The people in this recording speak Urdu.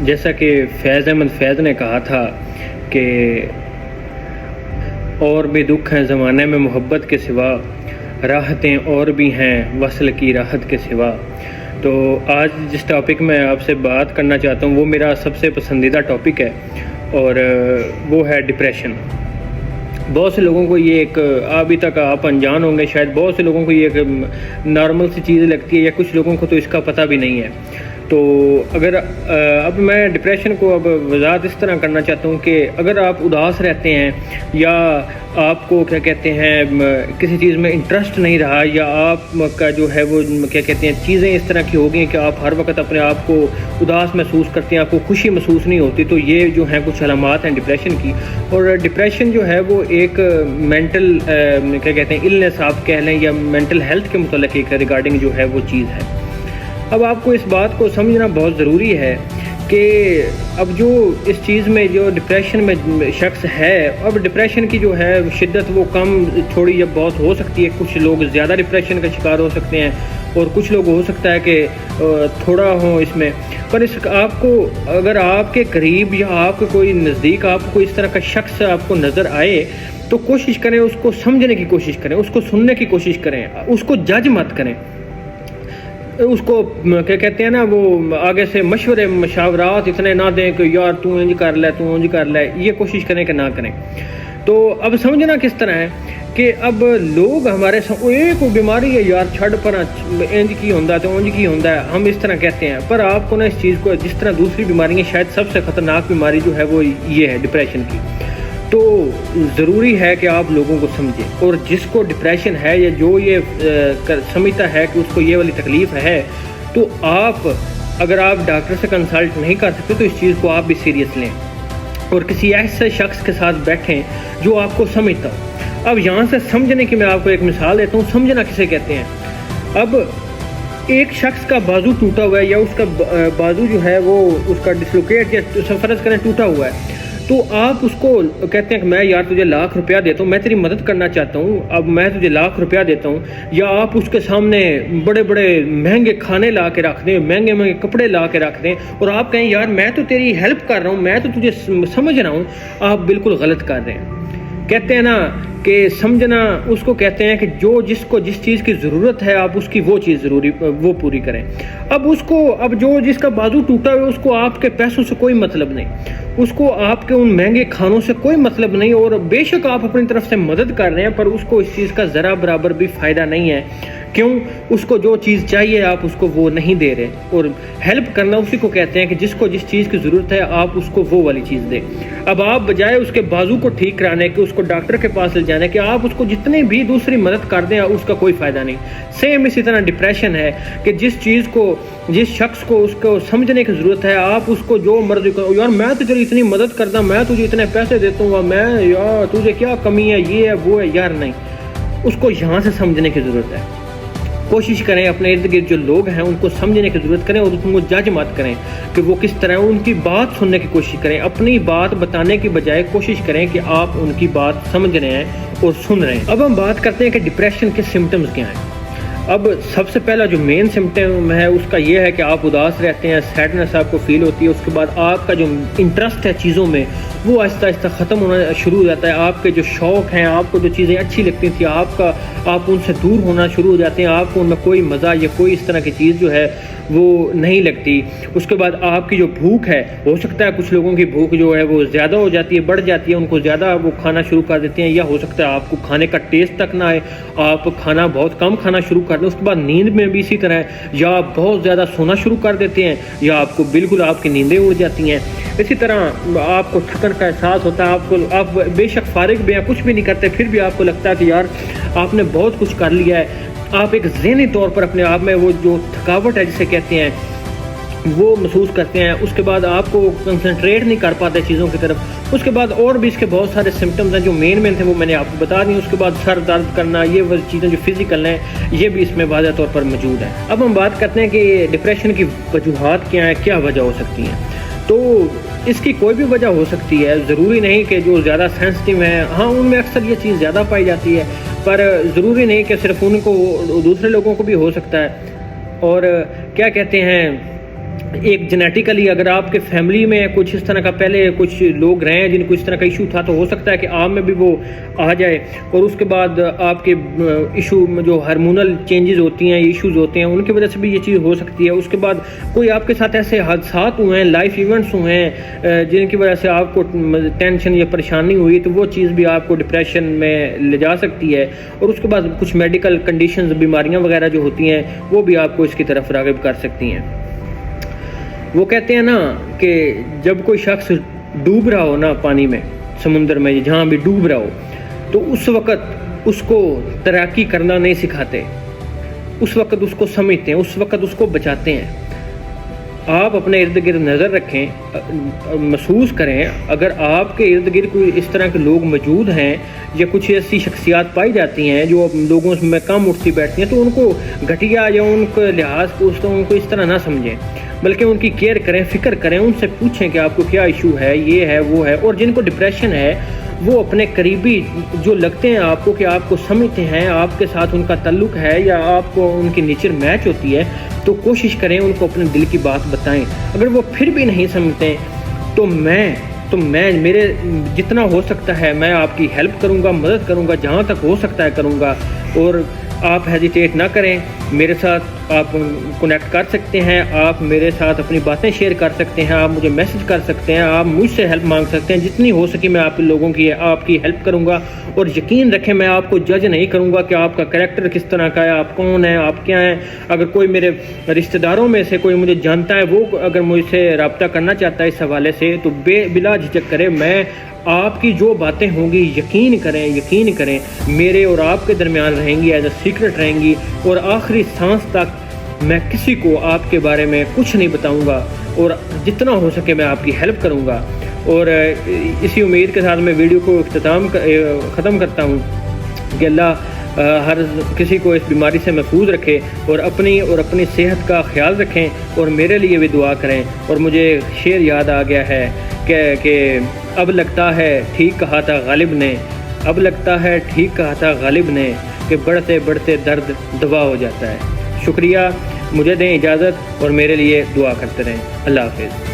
جیسا کہ فیض احمد فیض نے کہا تھا کہ اور بھی دکھ ہیں زمانے میں محبت کے سوا، راحتیں اور بھی ہیں وصل کی راحت کے سوا۔ تو آج جس ٹاپک میں آپ سے بات کرنا چاہتا ہوں وہ میرا سب سے پسندیدہ ٹاپک ہے، اور وہ ہے ڈپریشن۔ بہت سے لوگوں کو یہ ایک ابھی تک آپ انجان ہوں گے، شاید بہت سے لوگوں کو یہ ایک نارمل سی چیز لگتی ہے، یا کچھ لوگوں کو تو اس کا پتہ بھی نہیں ہے۔ تو اگر اب میں ڈپریشن کو اب وضاحت اس طرح کرنا چاہتا ہوں کہ اگر آپ اداس رہتے ہیں، یا آپ کو کیا کہتے ہیں کسی چیز میں انٹرسٹ نہیں رہا، یا آپ کا جو ہے وہ کیا کہتے ہیں چیزیں اس طرح کی ہو گئی کہ آپ ہر وقت اپنے آپ کو اداس محسوس کرتے ہیں، آپ کو خوشی محسوس نہیں ہوتی، تو یہ جو ہیں کچھ علامات ہیں ڈپریشن کی۔ اور ڈپریشن جو ہے وہ ایک مینٹل کیا کہتے ہیں النس آپ کہہ لیں، یا مینٹل ہیلتھ کے متعلق ایک ریگارڈنگ جو ہے وہ چیز ہے۔ اب آپ کو اس بات کو سمجھنا بہت ضروری ہے کہ اب جو اس چیز میں جو ڈپریشن میں شخص ہے، اب ڈپریشن کی جو ہے شدت وہ کم تھوڑی یا بہت ہو سکتی ہے، کچھ لوگ زیادہ ڈپریشن کا شکار ہو سکتے ہیں، اور کچھ لوگ ہو سکتا ہے کہ تھوڑا ہوں اس میں۔ پر اس آپ کو اگر آپ کے قریب یا آپ کے کوئی نزدیک آپ کو اس طرح کا شخص آپ کو نظر آئے تو کوشش کریں اس کو سمجھنے کی کوشش کریں، اس کو سننے کی کوشش کریں، اس کو جج مت کریں، اس کو کیا کہتے ہیں نا وہ آگے سے مشاورات اتنے نہ دیں کہ یار تو انج کر لے تو انج کر لے، یہ کوشش کریں کہ نہ کریں۔ تو اب سمجھنا کس طرح ہے کہ اب لوگ ہمارے کوئی بیماری ہے یار چھڑ پر انج کی ہوندا تو انج کی ہوندا ہے، ہم اس طرح کہتے ہیں، پر آپ کو نا اس چیز کو جس طرح دوسری بیماری ہے، شاید سب سے خطرناک بیماری جو ہے وہ یہ ہے ڈپریشن کی۔ تو ضروری ہے کہ آپ لوگوں کو سمجھیں، اور جس کو ڈپریشن ہے یا جو یہ سمجھتا ہے کہ اس کو یہ والی تکلیف ہے، تو آپ اگر آپ ڈاکٹر سے کنسلٹ نہیں کر سکتے تو اس چیز کو آپ بھی سیریس لیں، اور کسی ایسے شخص کے ساتھ بیٹھیں جو آپ کو سمجھتا ہو۔ اب یہاں سے سمجھنے کی میں آپ کو ایک مثال دیتا ہوں، سمجھنا کسے کہتے ہیں۔ اب ایک شخص کا بازو ٹوٹا ہوا ہے، یا اس کا بازو جو ہے وہ اس کا ڈسلوکیٹ یا فرض کریں ٹوٹا ہوا ہے، تو آپ اس کو کہتے ہیں کہ میں یار تجھے ₹1,00,000 دیتا ہوں، میں تیری مدد کرنا چاہتا ہوں، اب میں تجھے ₹1,00,000 دیتا ہوں، یا آپ اس کے سامنے بڑے بڑے مہنگے کھانے لا کے رکھ دیں، مہنگے مہنگے کپڑے لا کے رکھ دیں، اور آپ کہیں یار میں تو تیری ہیلپ کر رہا ہوں، میں تو تجھے سمجھ رہا ہوں، آپ بالکل غلط کر رہے ہیں۔ کہتے ہیں نا کہ سمجھنا اس کو کہتے ہیں کہ جس کو جس چیز کی ضرورت ہے آپ اس کی وہ چیز وہ پوری کریں۔ اب جس کا بازو ٹوٹا ہوا ہے اس کو آپ کے پیسوں سے کوئی مطلب نہیں، اس کو آپ کے ان مہنگے کھانوں سے کوئی مطلب نہیں، اور بے شک آپ اپنی طرف سے مدد کر رہے ہیں، پر اس کو اس چیز کا ذرا برابر بھی فائدہ نہیں ہے۔ کیوں؟ اس کو جو چیز چاہیے آپ اس کو وہ نہیں دے رہے، اور ہیلپ کرنا اسی کو کہتے ہیں کہ جس کو جس چیز کی ضرورت ہے آپ اس کو وہ والی چیز دیں۔ اب آپ بجائے اس کے بازو کو ٹھیک کرانے کے، اس کو ڈاکٹر کے پاس لے جانے کے، آپ اس کو جتنی بھی دوسری مدد کر دیں اس کا کوئی فائدہ نہیں۔ سیم اسی طرح ڈپریشن ہے کہ جس شخص کو اس کو سمجھنے کی ضرورت ہے، آپ اس کو جو مرضی کرو، یار میں تو تیری اتنی مدد کرتا، میں تجھے اتنے پیسے دیتا ہوں، میں یار تجھے کیا کمی ہے، یہ ہے وہ ہے، یار نہیں، اس کو یہاں سے سمجھنے کی ضرورت ہے۔ کوشش کریں اپنے ارد گرد جو لوگ ہیں ان کو سمجھنے کی ضرورت کریں، اور ان کو جج مت کریں کہ وہ کس طرح، ان کی بات سننے کی کوشش کریں، اپنی بات بتانے کی بجائے کوشش کریں کہ آپ ان کی بات سمجھ رہے ہیں اور سن رہے ہیں۔ اب ہم بات کرتے ہیں کہ ڈپریشن کے سمٹمز کیا ہیں۔ اب سب سے پہلا جو مین سمٹم ہے اس کا یہ ہے کہ آپ اداس رہتے ہیں، سیڈنس آپ کو فیل ہوتی ہے، اس کے بعد آپ کا جو انٹرسٹ ہے چیزوں میں وہ آہستہ آہستہ ختم ہونا شروع ہو جاتا ہے، آپ کے جو شوق ہیں، آپ کو جو چیزیں اچھی لگتی تھیں آپ ان سے دور ہونا شروع ہو جاتے ہیں، آپ کو ان میں کوئی مزہ یا کوئی اس طرح کی چیز جو ہے وہ نہیں لگتی۔ اس کے بعد آپ کی جو بھوک ہے، ہو سکتا ہے کچھ لوگوں کی بھوک جو ہے وہ زیادہ ہو جاتی ہے، بڑھ جاتی ہے، ان کو زیادہ وہ کھانا شروع کر دیتے ہیں، یا ہو سکتا ہے آپ کو کھانے کا ٹیسٹ تک نہ آئے، آپ کھانا بہت کم کھانا شروع کر دیں۔ اس کے بعد نیند میں بھی اسی طرح ہے، یا آپ بہت زیادہ سونا شروع کر دیتے ہیں، یا آپ کو بالکل آپ کی نیندیں اڑ جاتی ہیں۔ اسی طرح آپ کو تھکن کا احساس ہوتا ہے، آپ بے شک فارغ بھی ہیں، کچھ بھی نہیں کرتے، پھر بھی آپ کو لگتا ہے کہ یار آپ نے بہت کچھ کر لیا ہے، آپ ایک ذہنی طور پر اپنے آپ میں وہ جو تھکاوٹ ہے جسے کہتے ہیں وہ محسوس کرتے ہیں۔ اس کے بعد آپ کو کنسنٹریٹ نہیں کر پاتے چیزوں کی طرف۔ اس کے بعد اور بھی اس کے بہت سارے سمٹمز ہیں جو مین تھے وہ میں نے آپ کو بتا دی۔ اس کے بعد سر درد کرنا، یہ وہ چیزیں جو فزیکل ہیں یہ بھی اس میں واضح طور پر موجود ہیں۔ اب ہم بات کرتے ہیں کہ ڈپریشن کی وجوہات کیا ہیں، کیا وجہ ہو سکتی ہیں۔ تو اس کی کوئی بھی وجہ ہو سکتی ہے، ضروری نہیں کہ جو زیادہ سینسٹیو ہیں ہاں ان میں اکثر یہ چیز زیادہ پائی جاتی ہے، پر ضروری نہیں کہ صرف ان کو، دوسرے لوگوں کو بھی ہو سکتا ہے۔ اور کیا کہتے ہیں ایک جینیٹیکلی اگر آپ کے فیملی میں کچھ اس طرح کا پہلے کچھ لوگ رہے ہیں جن کو اس طرح کا ایشو تھا تو ہو سکتا ہے کہ آپ میں بھی وہ آ جائے، اور اس کے بعد آپ کے ایشو میں جو ہارمونل چینجز ہوتی ہیں، ایشوز ہوتے ہیں، ان کی وجہ سے بھی یہ چیز ہو سکتی ہے۔ اس کے بعد کوئی آپ کے ساتھ ایسے حادثات ہوئے ہیں، لائف ایونٹس ہوئے ہیں جن کی وجہ سے آپ کو ٹینشن یا پریشانی ہوئی، تو وہ چیز بھی آپ کو ڈپریشن میں لے جا سکتی ہے۔ اور اس کے بعد کچھ میڈیکل کنڈیشنز، بیماریاں وغیرہ جو ہوتی ہیں وہ بھی آپ کو اس کی طرف راغب کر سکتی ہیں۔ وہ کہتے ہیں نا کہ جب کوئی شخص ڈوب رہا ہو نا پانی میں، سمندر میں، جہاں بھی ڈوب رہا ہو، تو اس وقت اس کو تیراکی کرنا نہیں سکھاتے، اس وقت اس کو سمجھتے ہیں، اس وقت اس کو بچاتے ہیں۔ آپ اپنے ارد گرد نظر رکھیں، محسوس کریں، اگر آپ کے ارد گرد کوئی اس طرح کے لوگ موجود ہیں یا کچھ ایسی شخصیات پائی جاتی ہیں جو لوگوں میں کم اٹھتی بیٹھتی ہیں، تو ان کو گھٹیا یا ان کے لحاظ کو ان کو اس طرح نہ سمجھیں، بلکہ ان کی کیئر کریں، فکر کریں، ان سے پوچھیں کہ آپ کو کیا ایشو ہے، یہ ہے، وہ ہے۔ اور جن کو ڈپریشن ہے وہ اپنے قریبی جو لگتے ہیں آپ کو کہ آپ کو سمجھتے ہیں، آپ کے ساتھ ان کا تعلق ہے یا آپ کو ان کی نیچر میچ ہوتی ہے، تو کوشش کریں ان کو اپنے دل کی بات بتائیں۔ اگر وہ پھر بھی نہیں سمجھتے تو میں میرے جتنا ہو سکتا ہے میں آپ کی ہیلپ کروں گا، مدد کروں گا، جہاں تک ہو سکتا ہے کروں گا۔ اور آپ ہیزیٹیٹ نہ کریں، میرے ساتھ آپ کنیکٹ کر سکتے ہیں، آپ میرے ساتھ اپنی باتیں شیئر کر سکتے ہیں، آپ مجھے میسج کر سکتے ہیں، آپ مجھ سے ہیلپ مانگ سکتے ہیں۔ جتنی ہو سکی میں آپ لوگوں کی آپ کی ہیلپ کروں گا، اور یقین رکھیں میں آپ کو جج نہیں کروں گا کہ آپ کا کریکٹر کس طرح کا ہے، آپ کون ہیں، آپ کیا ہیں۔ اگر کوئی میرے رشتہ داروں میں سے کوئی مجھے جانتا ہے، وہ اگر مجھ سے رابطہ کرنا چاہتا ہے اس حوالے سے، تو بلا جھجک کرے، میں آپ کی جو باتیں ہوں گی یقین کریں میرے اور آپ کے درمیان رہیں گی، ایز اے سیکرٹ رہیں گی، اور آخری سانس تک میں کسی کو آپ کے بارے میں کچھ نہیں بتاؤں گا، اور جتنا ہو سکے میں آپ کی ہیلپ کروں گا۔ اور اسی امید کے ساتھ میں ویڈیو کو ختم کرتا ہوں کہ اللہ ہر کسی کو اس بیماری سے محفوظ رکھے، اور اپنی صحت کا خیال رکھیں، اور میرے لیے بھی دعا کریں۔ اور مجھے شعر یاد آ گیا ہے کہ اب لگتا ہے ٹھیک کہا تھا غالب نے، اب لگتا ہے ٹھیک کہا تھا غالب نے، کہ بڑھتے بڑھتے درد دوا ہو جاتا ہے۔ شکریہ، مجھے دیں اجازت اور میرے لیے دعا کرتے رہیں۔ اللہ حافظ۔